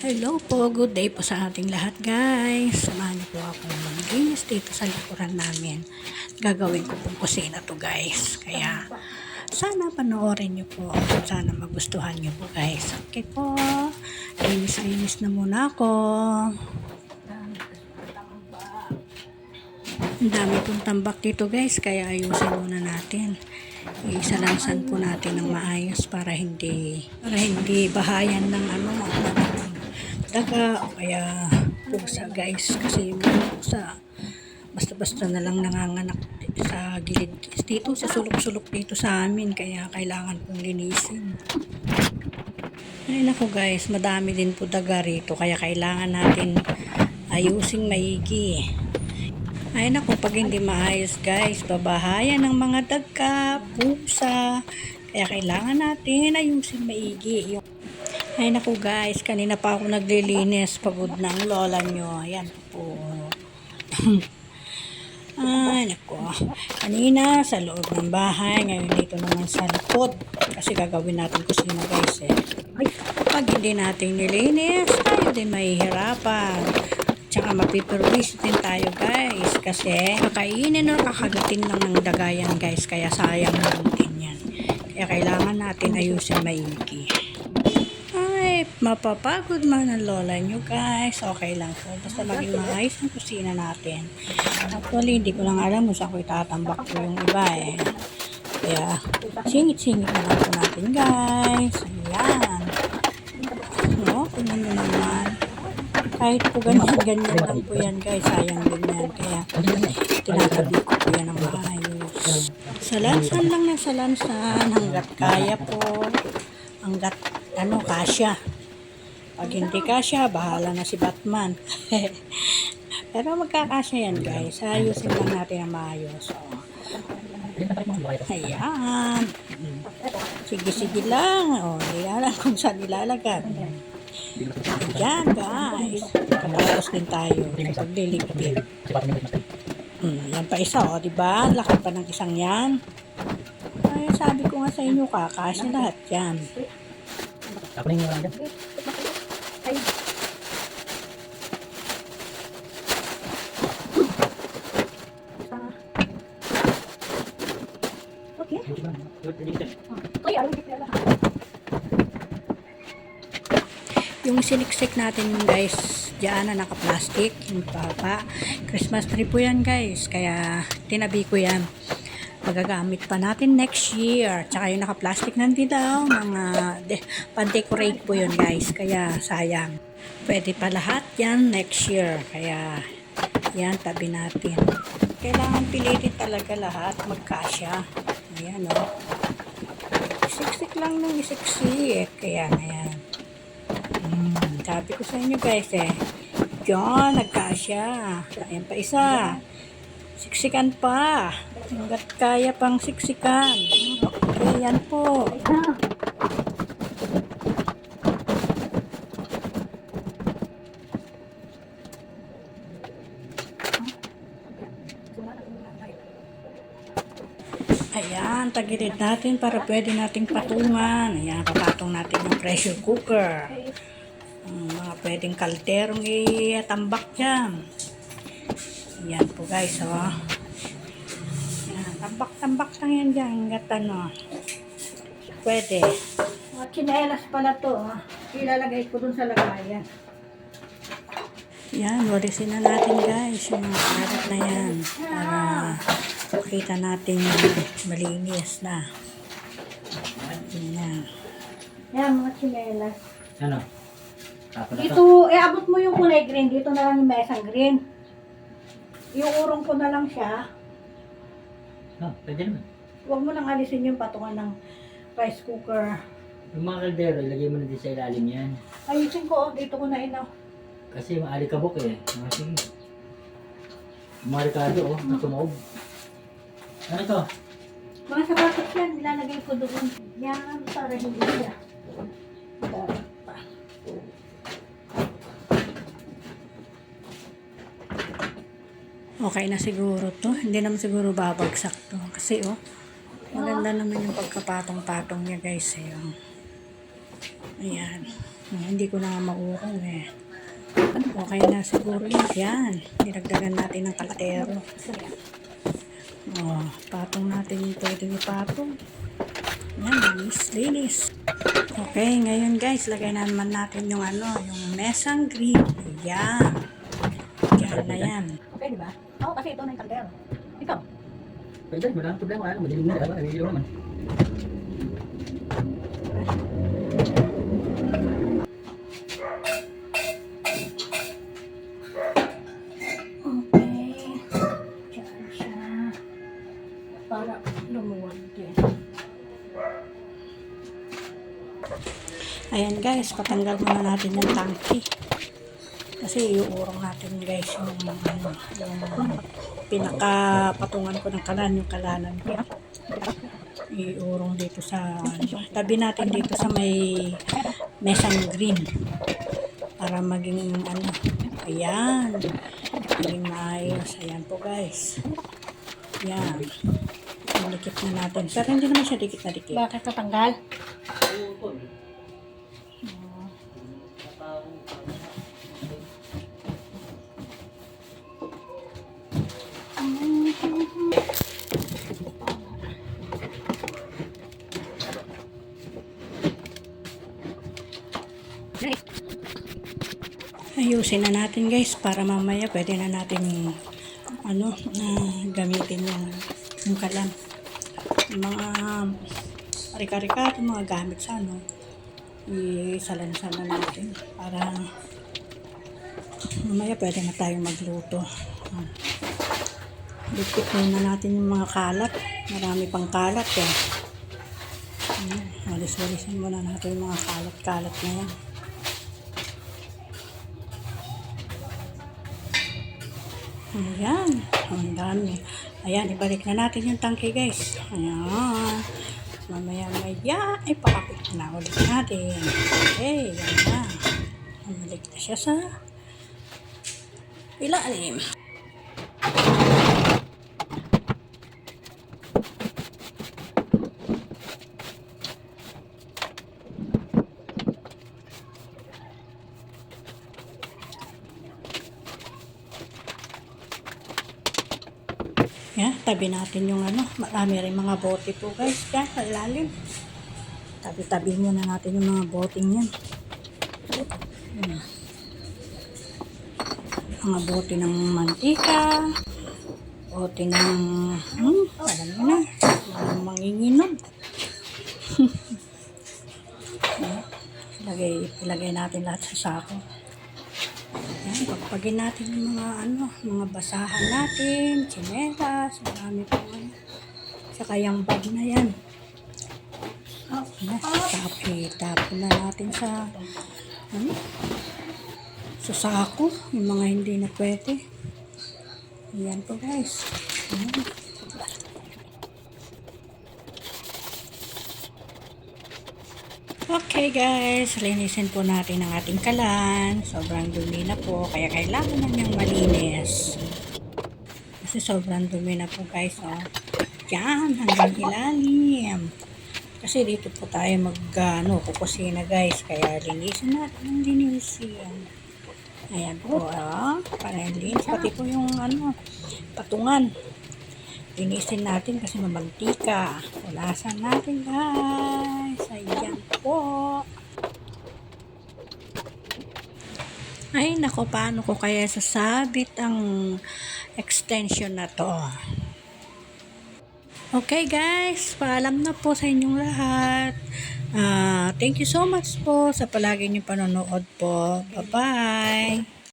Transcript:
Hello po, good day po sa ating lahat guys. Samahan niyo po ako maglinis dito sa likuran namin. Gagawin ko pong kusina to guys. Kaya sana panoorin niyo po. Sana magustuhan niyo po guys. Okay po, linis-linis na muna ako. Ang dami pong tambak dito guys, kaya ayusin muna natin. Isalansan po natin ng maayos para hindi bahayan ng daga o kaya pusa guys, kasi yung pusa basta-basta na lang nanganganak sa gilid dito, sa sulok-sulok dito sa amin, kaya kailangan pong linisin. Ay nako guys, madami din po daga rito, kaya kailangan natin ayusing maigi. Ay nako, pag hindi maayos guys, babahayan ng mga daga, pusa, kaya kailangan natin ayusin maigi. Ay naku guys, kanina pa ako naglilinis, pagod ng lola nyo. Ayan po. Ay naku, kanina sa loob ng bahay, ngayon dito naman sa likod. Kasi gagawin natin kusina guys eh. Ay, pag hindi natin nilinis, tayo din mahihirapan. Tsaka mapipirwis din tayo guys. Kasi kakainin o kakagatin lang ng dagayan guys. Kaya sayang lang din yan. Kaya kailangan natin ayusin maigi. Mapapagod man ang lola nyo guys, okay lang po, basta maging maayos ang kusina natin. Actually hindi ko lang alam kung saan ko itatambak ko yung iba eh, kaya singit-singit na lang po natin guys. Ayan, no, tingnan nyo naman, kahit po ganyan lang po yan guys, sayang din yan, kaya tinatabi ko po yan ng maayos. Salansan lang ng salansan hanggat kaya po, hanggat kasya. Pag hindi kasya, bahala na si Batman. Pero magkakasya yan guys. Ayusin lang natin ang maayos. Ayan. Sige lang. Hindi alam kung saan ilalagay. Ayan guys. Tapos din tayo. Pagliligpit. Yan pa isa diba? Laki pa ng isang yan. Ay, sabi ko nga sa inyo, kakasya lahat yan. Ako na yung wala dyan. Okay. Yung siniksik natin guys, diyan na naka-plastic, yung papa. Christmas tree po yan guys, kaya tinabi ko yan. Magagamit pa natin next year. Tsaka yung naka-plastic nandito, mga pan-decorate po yun guys. Kaya sayang. Pwede pa lahat yan next year. Kaya yan, tabi natin. Kailangan pilitin talaga lahat magkasya. Ayan o. Isiksik lang ng isiksik. Kaya na yan. Sabi ko sa inyo guys eh. Diyan, nagkasya. Ayan pa isa. Siksikan pa. Hanggat kaya pang siksikan. Okay, yan po. Ayan, tagilid natin para pwede nating patungan. Ayan, papatong natin yung pressure cooker. Mga pwedeng kalderong itambak dyan. Yan po guys, Yan, tambak-tambak lang yan dyan, hanggat pwede. Mga tsinelas pala to, ilalagay ko dun sa lagayan. Yan, walisin na natin guys, yung mga karat na yan, para makita natin yung malinis na. Yan. Yan, mga tsinelas. Ano? Dito, abot mo yung kulay green, dito na lang yung mesang green. Yung urong ko na lang siya. Pwede naman. Huwag mo nang alisin yung patungan ng rice cooker. Yung mga kaldero, ilagay mo na din sa ilalim yan. Ayusin ko, dito ko na inaw. Kasi maalikabok eh. Sige. Mga ricado na sumoob. Ano to? Mga sapatos yan, nilalagay ko doon. Yan, para hindi siya. Okay na siguro to. Hindi naman siguro babagsak to. Kasi maganda naman yung pagkapatong-patong niya guys. Ayan. Hindi ko na maurong eh. Okay na siguro yun. Yan. Dinagdagan natin ng kaldero. Oh, patong natin yung pwedeng ipatong. Yan, linis. Okay, ngayon guys, lagay naman natin yung yung mesang green. Yan. Yan na yan. Okay, di ba? Oo, kasi ito na yung kaldero. Ikaw? Pwede, wala problema. Madilim na, diba? May ilaw naman. Okay. Diyan siya. Para lumuwag din. Ayan guys, patanggal muna natin yung tangki. Kasi iuurong natin guys yung pinakapatungan ko ng kalan, yung kalanan ko. Iurong dito sa tabi natin dito sa may mesang green para maging ayan, maging maayos. Ayan po guys, yan, dinikit na natin pero hindi naman siya dikit na dikit. Bakit tatanggal? Ayusin na natin guys para mamaya pwede na natin gamitin yung kalan. Yung mga rika-rika, yung mga gamit sa isalansan na natin para mamaya pwede na tayong magluto. Dikit muna natin yung mga kalat. Marami pang kalat eh. Walis-walisin muna natin yung mga kalat-kalat na yan. Ayan. Ang dami. Ayan, ibalik na natin yung tangke guys. Ayan. Mamaya-maya, ipakapit na ulit natin. Okay, yan na. Bumalik na siya sa ilalim. Yan, tabi natin yung marami rin mga bote po guys. Yan, sa ilalim. Tabi-tabi muna natin yung mga boting yan. Yan. Mga bote ng mantika. Bote ng, alam mo na, mga manginginom. Ilagay natin lahat sa sako. Yan, pagpagin natin yung mga basahan natin, tsinelas, marami po saka yung bag na yan. Tapon na natin sa sa sako, yung mga hindi na pwede. Yan po guys. Okay guys, linisin po natin ang ating kalan. Sobrang dumi na po, kaya kailangan na niyang malinis. Kasi sobrang dumi na po guys. Diyan, hanggang ilalim. Kasi dito po tayo kukusina guys. Kaya linisin natin ang linisin. Ayan po, para linis. Pati po yung patungan. Linisin natin kasi mamantika. Pulasan natin guys. Ayan po. Ay nako, paano ko kaya sasabit ang extension na to? Okay guys, paalam na po sa inyong lahat. Thank you so much po sa palagi niyong panonood po. Bye-bye.